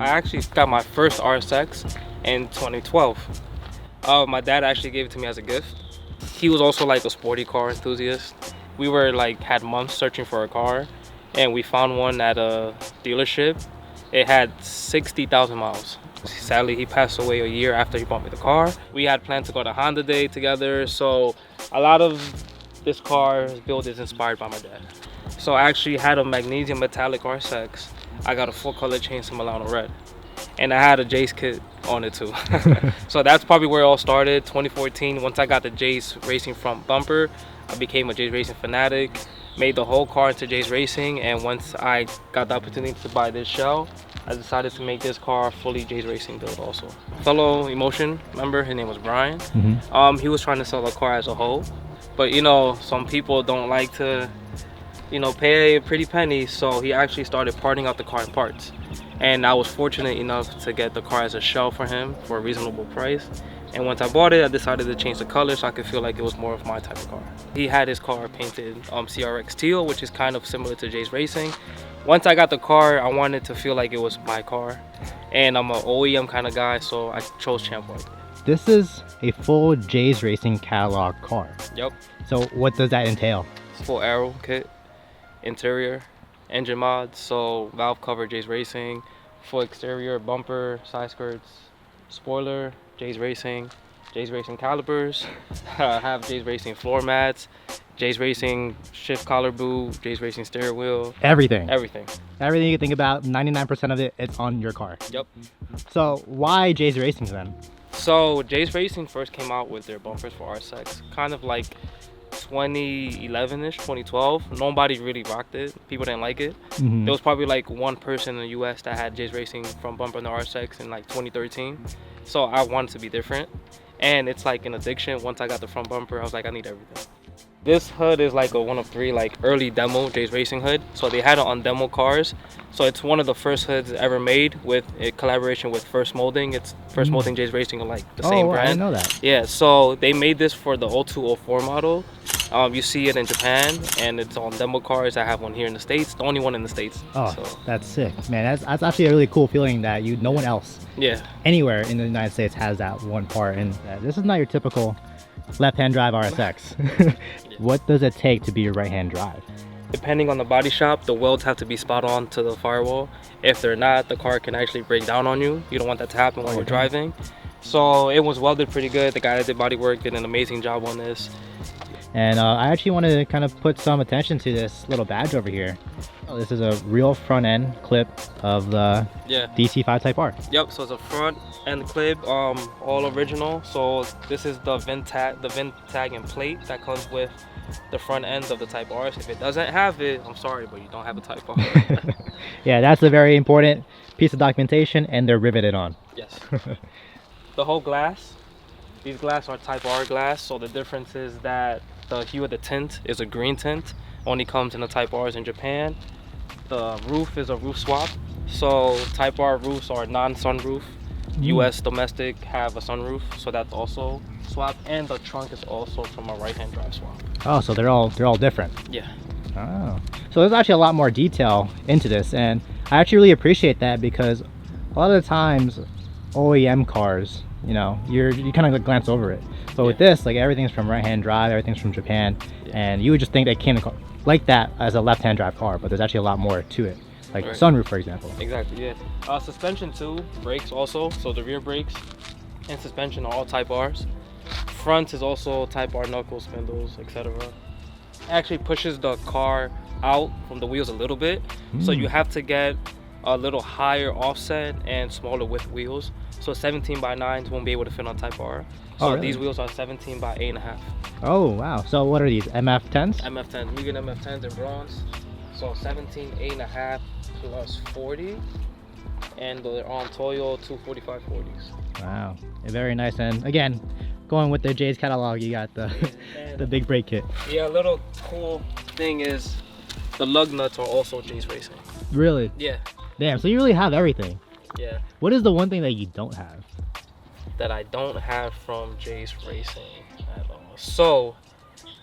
I actually got my first RSX in 2012. My dad actually gave it to me as a gift. He was also like a sporty car enthusiast. We were like had months searching for a car, and we found one at a dealership. It had 60,000 miles. Sadly, he passed away a year after he bought me the car. We had planned to go to Honda Day together, so a lot of this car's build is inspired by my dad. So I actually had a magnesium metallic RSX. I got a full color chain to Milano red, and I had a Jace kit on it too. So that's probably where it all started. 2014, once I got the Jace Racing front bumper, I became a Jace Racing fanatic, made the whole car into Jace Racing, and once I got the opportunity to buy this shell, I decided to make this car fully Jace Racing build also. Fellow Emotion member, his name was Brian. He was trying to sell the car as a whole, but you know, some people don't like to, you know, pay a pretty penny, so he actually started parting out the car in parts. And I was fortunate enough to get the car as a shell for him for a reasonable price. And once I bought it, I decided to change the color so I could feel like it was more of my type of car. He had his car painted CRX teal, which is kind of similar to Jace Racing. Once I got the car, I wanted to feel like it was my car. And I'm an OEM kind of guy, so I chose Champ White. This is a full Jace Racing catalog car. Yep. So what does that entail? Full aero kit, interior, engine mods, so valve cover Jace Racing, full exterior, bumper, side skirts, spoiler, Jace Racing calipers, have Jace Racing floor mats, Jace Racing shift collar boot, Jace Racing steering wheel. Everything. Everything. Everything you can think about, 99% of it, it's on your car. Yep. So why Jace Racing then? So Jace Racing first came out with their bumpers for RSX, kind of like 2011-ish, 2012. Nobody really rocked it. People didn't like it. There was probably like one person in the US that had Jace Racing front bumper in the RSX in like 2013. So I wanted to be different. And it's like an addiction. Once I got the front bumper, I was like, I need everything. This hood is like a one of three like early demo Jace Racing hood. So they had it on demo cars. So it's one of the first hoods ever made with a collaboration with First Molding. It's First Molding Jace Racing are like the same brand. I didn't know that. Yeah, so they made this for the 0204 model. You see it in Japan, and it's on demo cars. I have one here in the States, the only one in the States. Oh, so that's sick, man. That's actually a really cool feeling that no one else anywhere in the United States has that one part. And this is not your typical left-hand drive RSX. What does it take to be your right-hand drive? Depending on the body shop, the welds have to be spot on to the firewall. If they're not, the car can actually break down on you. You don't want that to happen while you're driving. So it was welded pretty good. The guy that did body work did an amazing job on this. And I actually wanted to kind of put some attention to this little badge over here. This is a real front end clip of the DC5 Type R. Yep, so it's a front end clip, all original. So this is the VIN tag and plate that comes with the front ends of the Type Rs. If it doesn't have it, I'm sorry, but you don't have a Type R. Yeah, that's a very important piece of documentation, and they're riveted on. Yes. The whole glass, these glass are Type R glass, so the difference is that the hue of the tint is a green tint, only comes in the Type Rs in Japan. The roof is a roof swap, so Type R roofs are non-sunroof. US domestic have a sunroof, so that's also swap, and the trunk is also from a right-hand drive swap. Oh, so they're all different. Yeah. Oh, so there's actually a lot more detail into this, and I actually really appreciate that, because a lot of the times OEM cars, you know, you kind of glance over it. But with this, like, everything's from right-hand drive, everything's from Japan, and you would just think they came like that as a left-hand drive car, but there's actually a lot more to it, like sunroof, for example. Exactly, yeah. Suspension too, brakes also, so the rear brakes and suspension are all Type Rs. Front is also Type R knuckles, spindles, etc. Actually pushes the car out from the wheels a little bit, so you have to get a little higher offset and smaller width wheels. So 17x9s won't be able to fit on Type R. So these wheels are 17 by 8.5. Oh wow! So what are these, MF10s? MF10s, Mugen MF10s in bronze. So 17, 8.5 plus 40, and they're on Toyo 245 40s. Wow, very nice. And again, going with the Jace catalog, you got the big brake kit. Yeah, a little cool thing is the lug nuts are also Jace Racing. Really? Yeah. Damn, so you really have everything. Yeah. What is the one thing that you don't have? That I don't have from Jace Racing at all. So,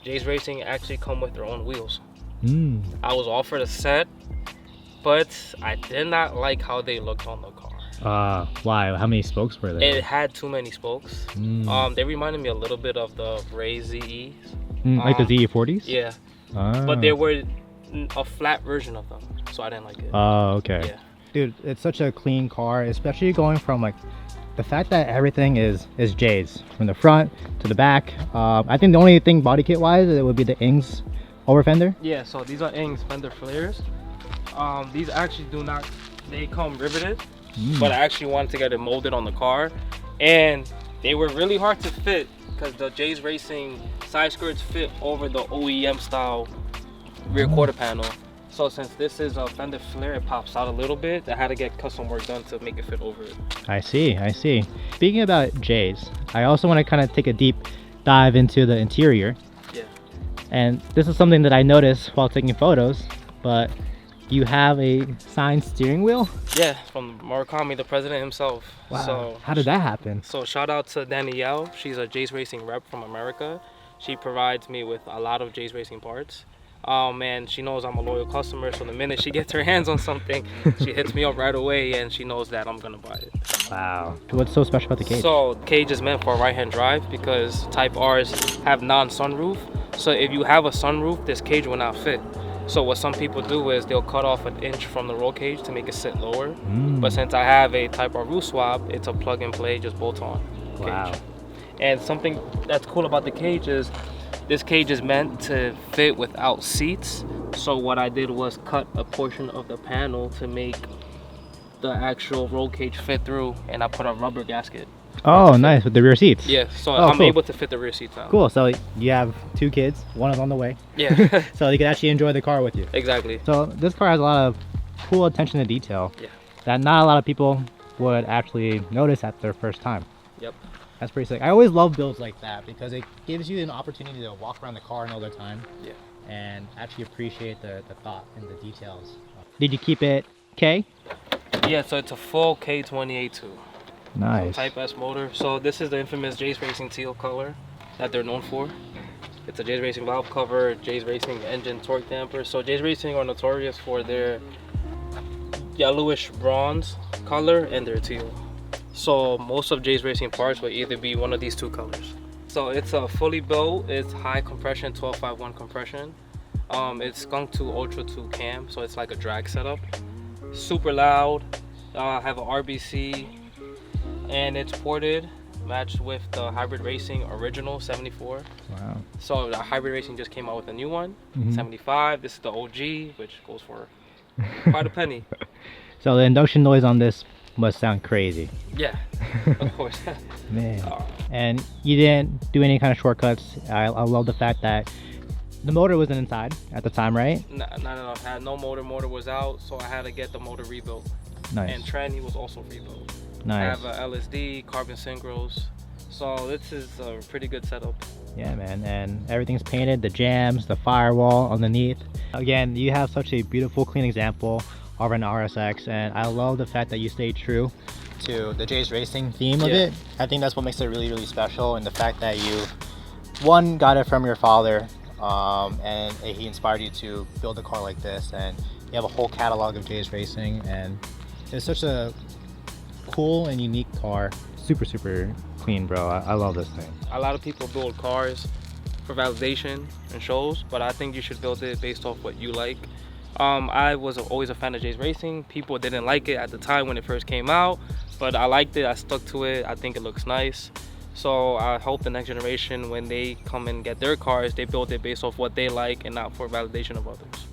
Jace Racing actually come with their own wheels. I was offered a set, but I did not like how they looked on the car. Why? How many spokes were there? It had too many spokes. They reminded me a little bit of the Ray ZEs. Like the ZE40s? Yeah. But they were a flat version of them, so I didn't like it. Oh, okay. Yeah. Dude, it's such a clean car, especially going from like the fact that everything is J's from the front to the back. I think the only thing body kit wise it would be the Ings over fender. Yeah, so these are Ings fender flares. These actually they come riveted, but I actually wanted to get it molded on the car, and they were really hard to fit because the J's Racing side skirts fit over the OEM style rear quarter panel. So since this is a fender flare, it pops out a little bit. I had to get custom work done to make it fit over it. I see. Speaking about J's, I also want to kind of take a deep dive into the interior. Yeah. And this is something that I noticed while taking photos, but you have a signed steering wheel? Yeah, from Murakami, the president himself. Wow. So how did that happen? So shout out to Danielle. She's a J's Racing rep from America. She provides me with a lot of J's Racing parts. And she knows I'm a loyal customer, so the minute she gets her hands on something, she hits me up right away, and she knows that I'm gonna buy it. Wow. What's so special about the cage? So the cage is meant for right-hand drive because Type R's have non-sunroof. So if you have a sunroof, this cage will not fit. So what some people do is they'll cut off an inch from the roll cage to make it sit lower. But since I have a Type R roof swap, it's a plug and play, just bolt on cage. Wow. And something that's cool about the cage is this cage is meant to fit without seats. So what I did was cut a portion of the panel to make the actual roll cage fit through, and I put a rubber gasket. Oh, nice, with the rear seats. Yeah, so I'm cool. able to fit the rear seats now. Cool, so you have 2 kids, one is on the way. Yeah. So you can actually enjoy the car with you. Exactly. So this car has a lot of cool attention to detail that not a lot of people would actually notice at their first time. Yep. That's pretty sick. I always love builds like that because it gives you an opportunity to walk around the car another time and actually appreciate the thought and the details. Did you keep it K? Yeah, so it's a full K28.2. Nice. So Type S motor. So this is the infamous J's Racing teal color that they're known for. It's a J's Racing valve cover, J's Racing engine torque damper. So J's Racing are notorious for their yellowish bronze color and their teal. So most of J's Racing parts will either be one of these 2 colors. So it's a fully built, it's high compression, 12.51 compression. It's skunked to Ultra 2 cam, so it's like a drag setup. Super loud, have a RBC, and it's ported, matched with the Hybrid Racing original 74. Wow. So the Hybrid Racing just came out with a new one, 75. This is the OG, which goes for quite a penny. So the induction noise on this must sound crazy. Yeah, of course. Man. And you didn't do any kind of shortcuts. I love the fact that the motor wasn't inside at the time, right? No. I had no motor. Motor was out, so I had to get the motor rebuilt. Nice. And tranny was also rebuilt. Nice. I have a LSD, carbon synchros. So this is a pretty good setup. Yeah, man. And everything's painted, the jams, the firewall underneath. Again, you have such a beautiful, clean example of an RSX, and I love the fact that you stay true to the J's Racing theme of it. I think that's what makes it really, really special, and the fact that you, one, got it from your father, and he inspired you to build a car like this, and you have a whole catalog of J's Racing, and it's such a cool and unique car. Super, super clean, bro. I love this thing. A lot of people build cars for validation and shows, but I think you should build it based off what you like. I was always a fan of J's Racing. People didn't like it at the time when it first came out, but I liked it. I stuck to it. I think it looks nice. So I hope the next generation, when they come and get their cars, they build it based off what they like and not for validation of others.